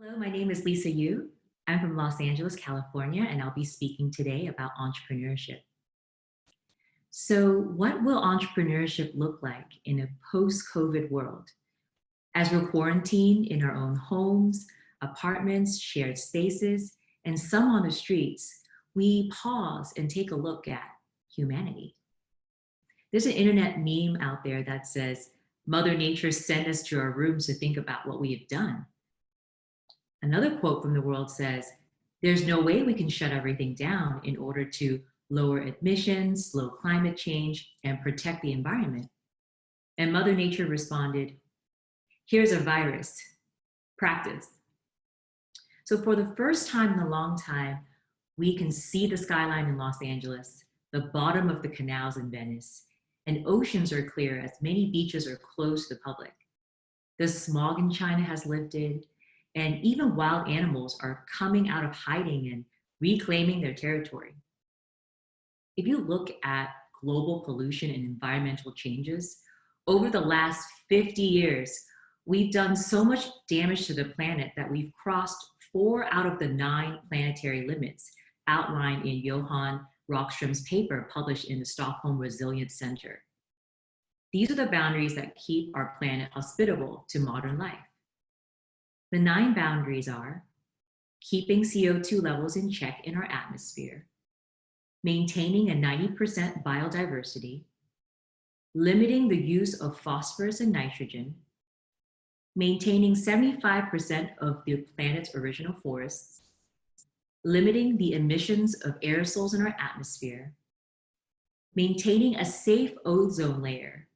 Hello, my name is Lisa Yu. I'm from Los Angeles, California, and I'll be speaking today about entrepreneurship. So, what will entrepreneurship look like in a post COVID world? As we're quarantined in our own homes, apartments, shared spaces, and some on the streets, we pause and take a look at humanity. There's an internet meme out there that says, Mother Nature sent us to our rooms to think about what we have done. Another quote from the world says, there's no way we can shut everything down in order to lower emissions, slow climate change, and protect the environment. And Mother Nature responded, here's a virus, practice. So for the first time in a long time, we can see the skyline in Los Angeles, the bottom of the canals in Venice, and oceans are clear as many beaches are closed to the public. The smog in China has lifted, and even wild animals are coming out of hiding and reclaiming their territory. If you look at global pollution and environmental changes, over the last 50 years, we've done so much damage to the planet that we've crossed 4 out of the 9 planetary limits outlined in Johan Rockström's paper published in the Stockholm Resilience Center. These are the boundaries that keep our planet hospitable to modern life. The 9 boundaries are keeping CO2 levels in check in our atmosphere, maintaining a 90% biodiversity, limiting the use of phosphorus and nitrogen, maintaining 75% of the planet's original forests, limiting the emissions of aerosols in our atmosphere, maintaining a safe ozone layer,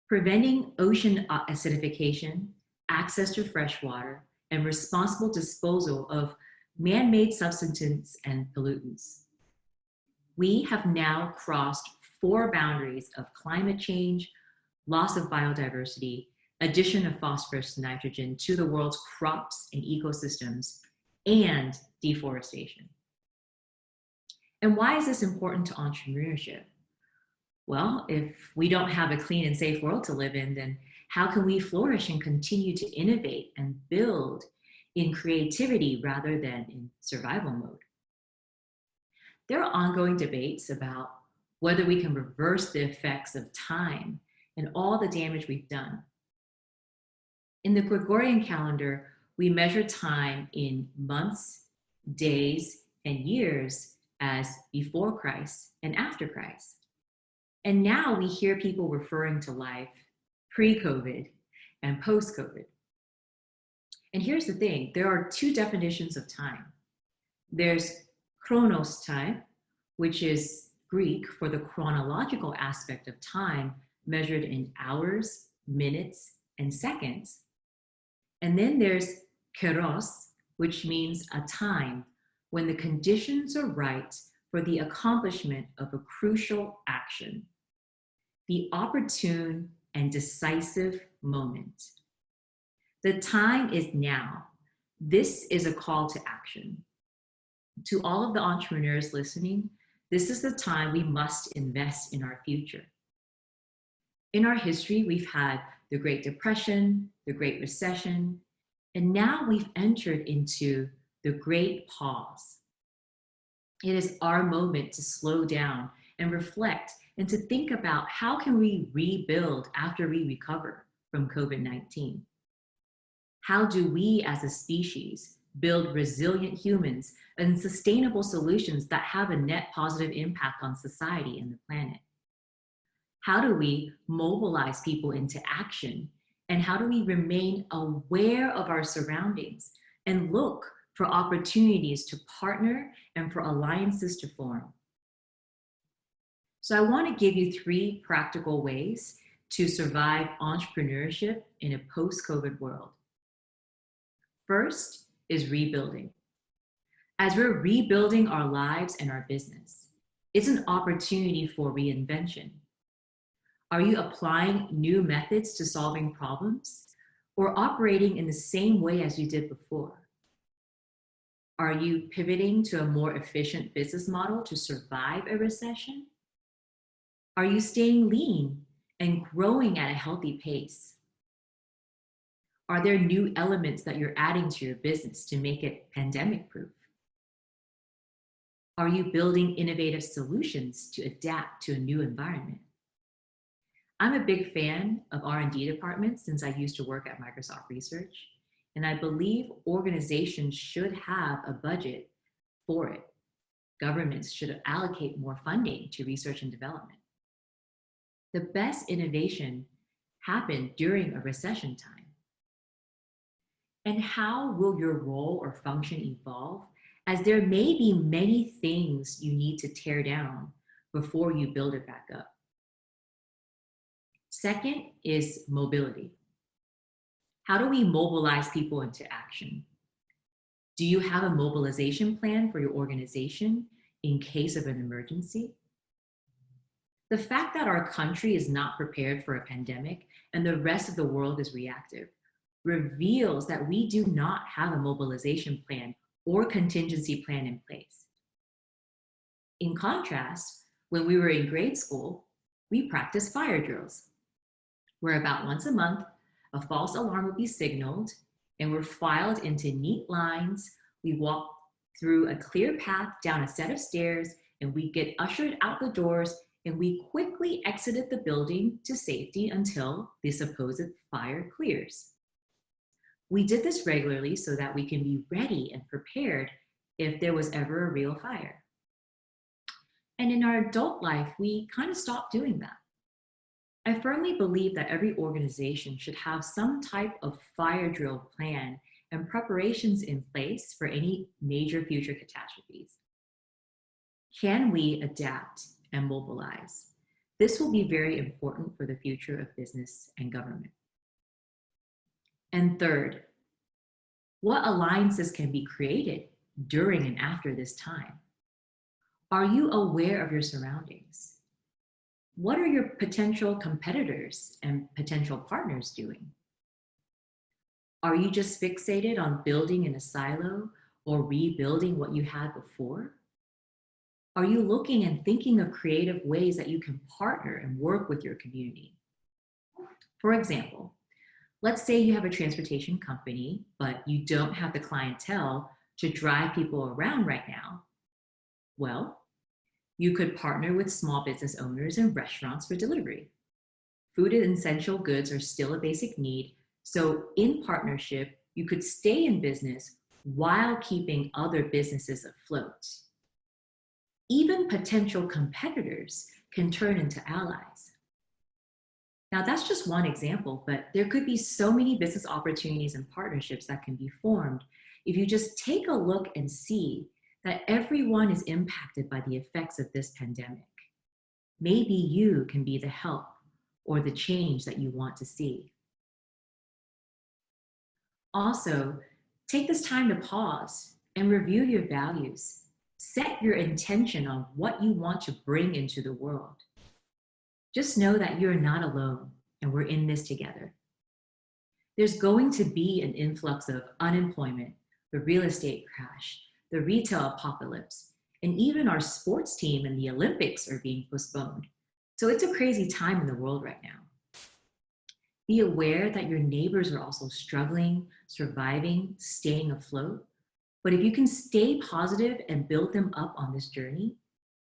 preventing ocean acidification, access to fresh water, and responsible disposal of man-made substances and pollutants. We have now crossed 4 boundaries of climate change, loss of biodiversity, addition of phosphorus and nitrogen to the world's crops and ecosystems, and deforestation. And why is this important to entrepreneurship? Well, if we don't have a clean and safe world to live in, then how can we flourish and continue to innovate and build in creativity rather than in survival mode? There are ongoing debates about whether we can reverse the effects of time and all the damage we've done. In the Gregorian calendar, we measure time in months, days, and years as before Christ and after Christ. And now we hear people referring to life pre-COVID and post-COVID. And here's the thing, there are 2 definitions of time. There's chronos time, which is Greek for the chronological aspect of time measured in hours, minutes, and seconds. And then there's kairos, which means a time when the conditions are right for the accomplishment of a crucial action, the opportune and decisive moment. The time is now. This is a call to action. To all of the entrepreneurs listening, this is the time we must invest in our future. In our history, we've had the Great Depression, the Great Recession, and now we've entered into the Great Pause. It is our moment to slow down and reflect and to think about how can we rebuild after we recover from COVID-19? How do we as a species build resilient humans and sustainable solutions that have a net positive impact on society and the planet? How do we mobilize people into action? And how do we remain aware of our surroundings and look for opportunities to partner and for alliances to form? So I want to give you 3 practical ways to survive entrepreneurship in a post-COVID world. First is rebuilding. As we're rebuilding our lives and our business, it's an opportunity for reinvention. Are you applying new methods to solving problems or operating in the same way as you did before? Are you pivoting to a more efficient business model to survive a recession? Are you staying lean and growing at a healthy pace? Are there new elements that you're adding to your business to make it pandemic proof? Are you building innovative solutions to adapt to a new environment? I'm a big fan of R&D departments since I used to work at Microsoft Research, and I believe organizations should have a budget for it. Governments should allocate more funding to research and development. The best innovation happened during a recession time. And how will your role or function evolve, as there may be many things you need to tear down before you build it back up? Second is mobility. How do we mobilize people into action? Do you have a mobilization plan for your organization in case of an emergency? The fact that our country is not prepared for a pandemic and the rest of the world is reactive reveals that we do not have a mobilization plan or contingency plan in place. In contrast, when we were in grade school, we practiced fire drills, where about once a month, a false alarm would be signaled and we're filed into neat lines. We walk through a clear path down a set of stairs and we get ushered out the doors and we quickly exited the building to safety until the supposed fire clears. We did this regularly so that we can be ready and prepared if there was ever a real fire. And in our adult life, we kind of stopped doing that. I firmly believe that every organization should have some type of fire drill plan and preparations in place for any major future catastrophes. Can we adapt and mobilize? This will be very important for the future of business and government. And third, what alliances can be created during and after this time? Are you aware of your surroundings? What are your potential competitors and potential partners doing? Are you just fixated on building in a silo or rebuilding what you had before? Are you looking and thinking of creative ways that you can partner and work with your community? For example, let's say you have a transportation company, but you don't have the clientele to drive people around right now. Well, you could partner with small business owners and restaurants for delivery. Food and essential goods are still a basic need, so in partnership, you could stay in business while keeping other businesses afloat. Even potential competitors can turn into allies. Now, that's just one example, but there could be so many business opportunities and partnerships that can be formed if you just take a look and see that everyone is impacted by the effects of this pandemic. Maybe you can be the help or the change that you want to see. Also, take this time to pause and review your values. Set your intention on what you want to bring into the world. Just know that you're not alone and we're in this together. There's going to be an influx of unemployment, the real estate crash, the retail apocalypse, and even our sports team and the Olympics are being postponed. So it's a crazy time in the world right now. Be aware that your neighbors are also struggling, surviving, staying afloat. But if you can stay positive and build them up on this journey,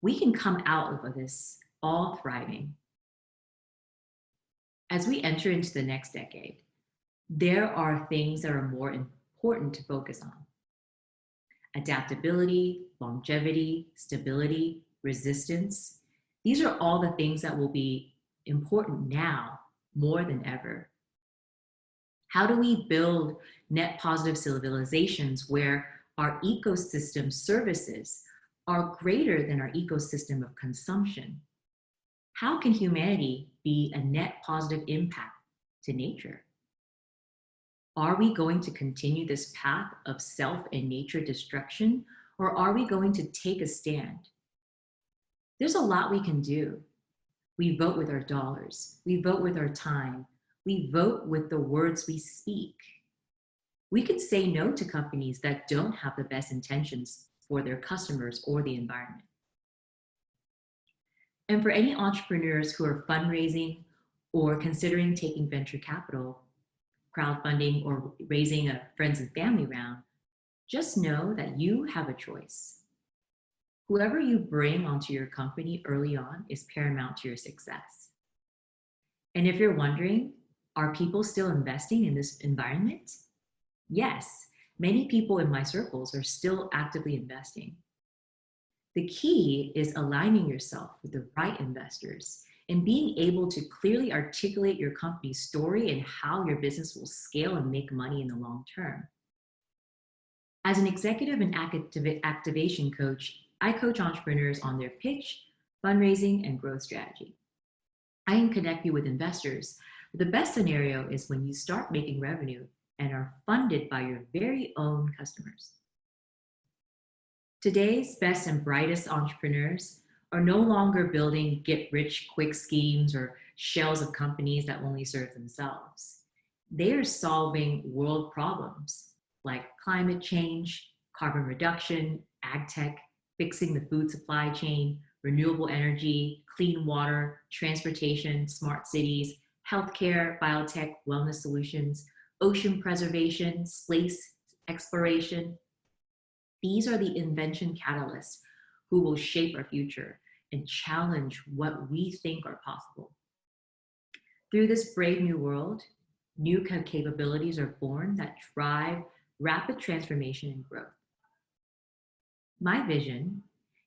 we can come out of this all thriving. As we enter into the next decade, there are things that are more important to focus on. Adaptability, longevity, stability, resistance. These are all the things that will be important now more than ever. How do we build net positive civilizations where our ecosystem services are greater than our ecosystem of consumption? How can humanity be a net positive impact to nature? Are we going to continue this path of self and nature destruction, or are we going to take a stand? There's a lot we can do. We vote with our dollars. We vote with our time. We vote with the words we speak. We could say no to companies that don't have the best intentions for their customers or the environment. And for any entrepreneurs who are fundraising or considering taking venture capital, crowdfunding, or raising a friends and family round, just know that you have a choice. Whoever you bring onto your company early on is paramount to your success. And if you're wondering, are people still investing in this environment? Yes, many people in my circles are still actively investing. The key is aligning yourself with the right investors and being able to clearly articulate your company's story and how your business will scale and make money in the long term. As an executive and activation coach, I coach entrepreneurs on their pitch, fundraising, and growth strategy. I can connect you with investors. The best scenario is when you start making revenue and are funded by your very own customers. Today's best and brightest entrepreneurs are no longer building get-rich-quick schemes or shells of companies that only serve themselves. They are solving world problems like climate change, carbon reduction, ag tech, fixing the food supply chain, renewable energy, clean water, transportation, smart cities, healthcare, biotech, wellness solutions, ocean preservation, space exploration. These are the invention catalysts who will shape our future and challenge what we think are possible. Through this brave new world, new capabilities are born that drive rapid transformation and growth. My vision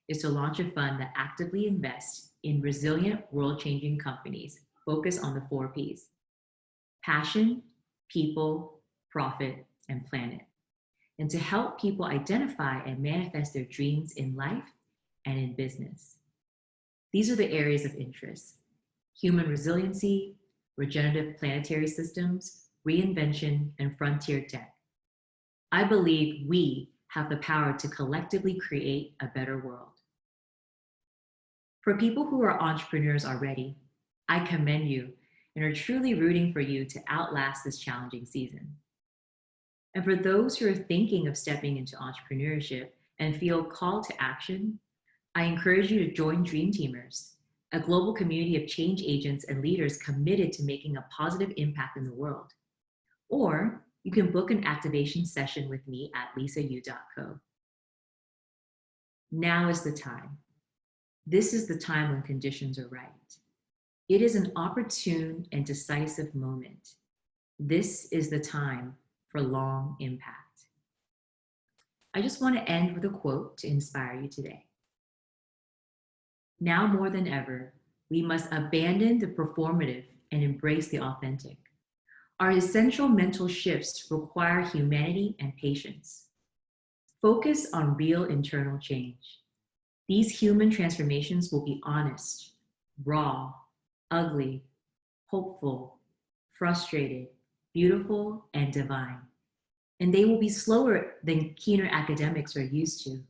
is to launch a fund that actively invests in resilient, world-changing companies focused on the 4 Ps: passion, people, profit, and planet, and to help people identify and manifest their dreams in life and in business. These are the areas of interest: human resiliency, regenerative planetary systems, reinvention, and frontier tech. I believe we have the power to collectively create a better world. For people who are entrepreneurs already, I commend you and are truly rooting for you to outlast this challenging season. And for those who are thinking of stepping into entrepreneurship and feel called to action, I encourage you to join Dream Teamers, a global community of change agents and leaders committed to making a positive impact in the world. Or you can book an activation session with me at lisau.co. Now is the time. This is the time when conditions are right. It is an opportune and decisive moment. This is the time for long impact. I just want to end with a quote to inspire you today. Now more than ever, we must abandon the performative and embrace the authentic. Our essential mental shifts require humanity and patience. Focus on real internal change. These human transformations will be honest, raw, ugly, hopeful, frustrated, beautiful, and divine. And they will be slower than keener academics are used to.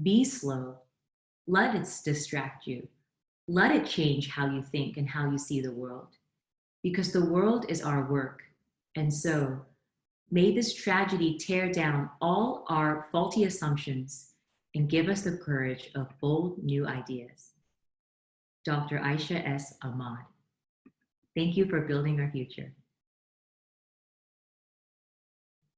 Be slow. Let it distract you. Let it change how you think and how you see the world. Because the world is our work. And so, may this tragedy tear down all our faulty assumptions and give us the courage of bold new ideas. Dr. Aisha S. Ahmad. Thank you for building our future.